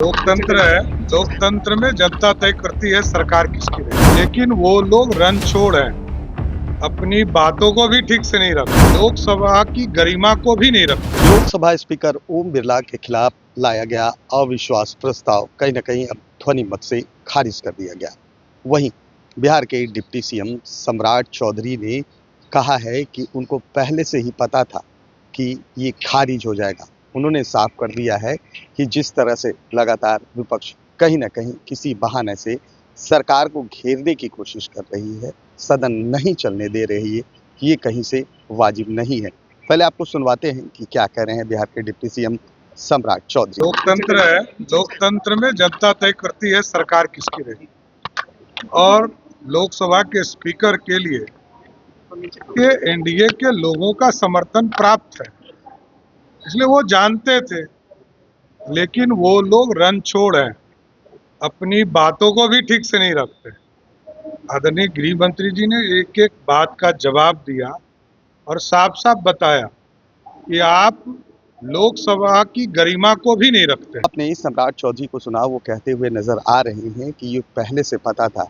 लोकतंत्र है। लोकतंत्र में जनता तय करती है सरकार किसकी रहे, लेकिन वो लोग रन छोड़ हैं, अपनी बातों को भी ठीक से नहीं रखते, लोकसभा की गरिमा को भी नहीं रखते। लोकसभा स्पीकर ओम बिरला के खिलाफ लाया गया अविश्वास प्रस्ताव कहीं न कहीं अब ध्वनि मत से खारिज कर दिया गया। वहीं बिहार के डिप्टी सीएम सम्राट चौधरी ने कहा है कि उनको पहले से ही पता था कि ये खारिज हो जाएगा। उन्होंने साफ कर दिया है कि जिस तरह से लगातार विपक्ष कहीं न कहीं किसी बहाने से सरकार को घेरने की कोशिश कर रही है, सदन नहीं चलने दे रही है, ये कहीं से वाजिब नहीं है। पहले आपको सुनवाते हैं कि क्या कह रहे हैं बिहार के डिप्टी सीएम सम्राट चौधरी। लोकतंत्र है। लोकतंत्र में जनता तय करती है सरकार किसकी रहे, और लोकसभा के स्पीकर के लिए एनडीए के लोगों का समर्थन प्राप्त है, इसलिए वो जानते थे, लेकिन वो लोग रन छोड़ हैं, अपनी बातों को भी ठीक से नहीं रखते। आदरणीय गृह मंत्री जी ने एक एक बात का जवाब दिया और साफ साफ बताया कि आप लोकसभा की गरिमा को भी नहीं रखते। आपने सम्राट चौधरी को सुना, वो कहते हुए नजर आ रहे हैं कि ये पहले से पता था,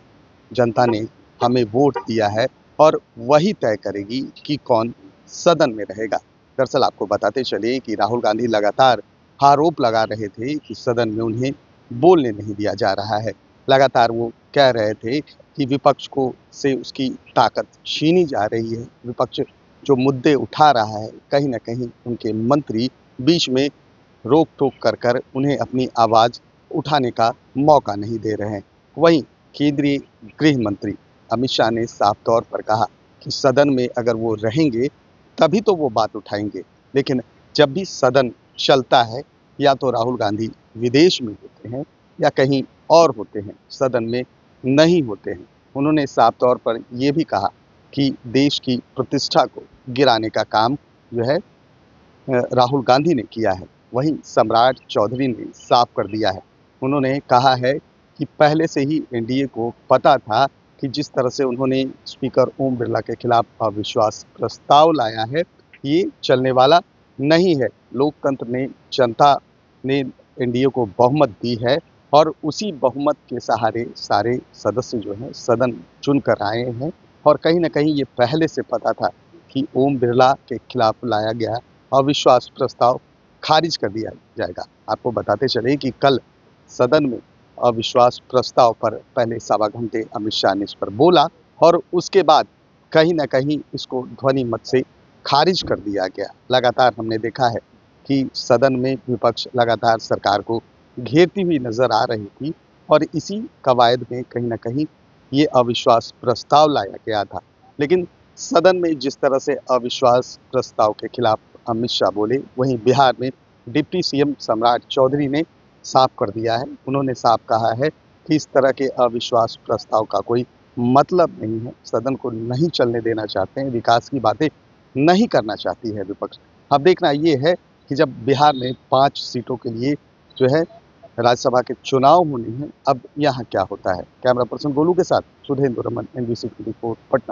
जनता ने हमें वोट दिया है और वही तय करेगी कि कौन सदन में रहेगा। दरअसल आपको बताते चले कि राहुल गांधी लगातार आरोप लगा रहे थे कि सदन में उन्हें बोलने नहीं दिया जा रहा है। लगातार वो कह रहे थे कि विपक्ष को से उसकी ताकत छीनी जा रही है। विपक्ष जो मुद्दे उठा रहा है, कहीं न कहीं उनके मंत्री बीच में रोक टोक कर उन्हें अपनी आवाज़ उठाने का मौका नहीं दे रहे हैं। वहीं केंद्रीय गृह मंत्री अमित शाह ने साफ तौर पर कहा कि सदन में अगर वो रहेंगे तभी तो वो बात उठाएंगे, लेकिन जब भी सदन चलता है या तो राहुल गांधी विदेश में होते हैं या कहीं और होते हैं, सदन में नहीं होते हैं। उन्होंने साफ तौर पर ये भी कहा कि देश की प्रतिष्ठा को गिराने का काम जो है राहुल गांधी ने किया है। वहीं सम्राट चौधरी ने साफ कर दिया है, उन्होंने कहा है कि पहले से ही एनडीए को पता था कि जिस तरह से उन्होंने स्पीकर ओम बिरला के खिलाफ अविश्वास प्रस्ताव लाया है, ये चलने वाला नहीं है। लोकतंत्र ने, जनता ने एनडीए को बहुमत दी है और उसी बहुमत के सहारे सारे सदस्य जो हैं सदन चुन कर आए हैं और कहीं न कहीं ये पहले से पता था कि ओम बिरला के खिलाफ लाया गया अविश्वास प्रस्ताव खारिज कर दिया जाएगा। आपको बताते चले कि कल सदन में अविश्वास प्रस्ताव पर पहले सवा घंटे अमित शाह ने इस पर बोला और उसके बाद कहीं न कहीं इसको ध्वनि मत से खारिज कर दिया गया। लगातार हमने देखा है कि सदन में विपक्ष लगातार सरकार को घेरती हुई नजर आ रही थी और इसी कवायद में कहीं न कहीं ये अविश्वास प्रस्ताव लाया गया था। लेकिन सदन में जिस तरह से अविश्वास प्रस्ताव के खिलाफ अमित शाह बोले, वहीं बिहार में डिप्टी सीएम सम्राट चौधरी ने साफ कर दिया है। उन्होंने साफ कहा है कि इस तरह के अविश्वास प्रस्ताव का कोई मतलब नहीं है, सदन को नहीं चलने देना चाहते हैं, विकास की बातें नहीं करना चाहती है विपक्ष। अब देखना ये है कि जब बिहार में 5 सीटों के लिए जो है राज्यसभा के चुनाव होने हैं, अब यहाँ क्या होता है। कैमरा पर्सन गोलू के साथ सुधेंद्र रमन, NBC की रिपोर्ट, पटना।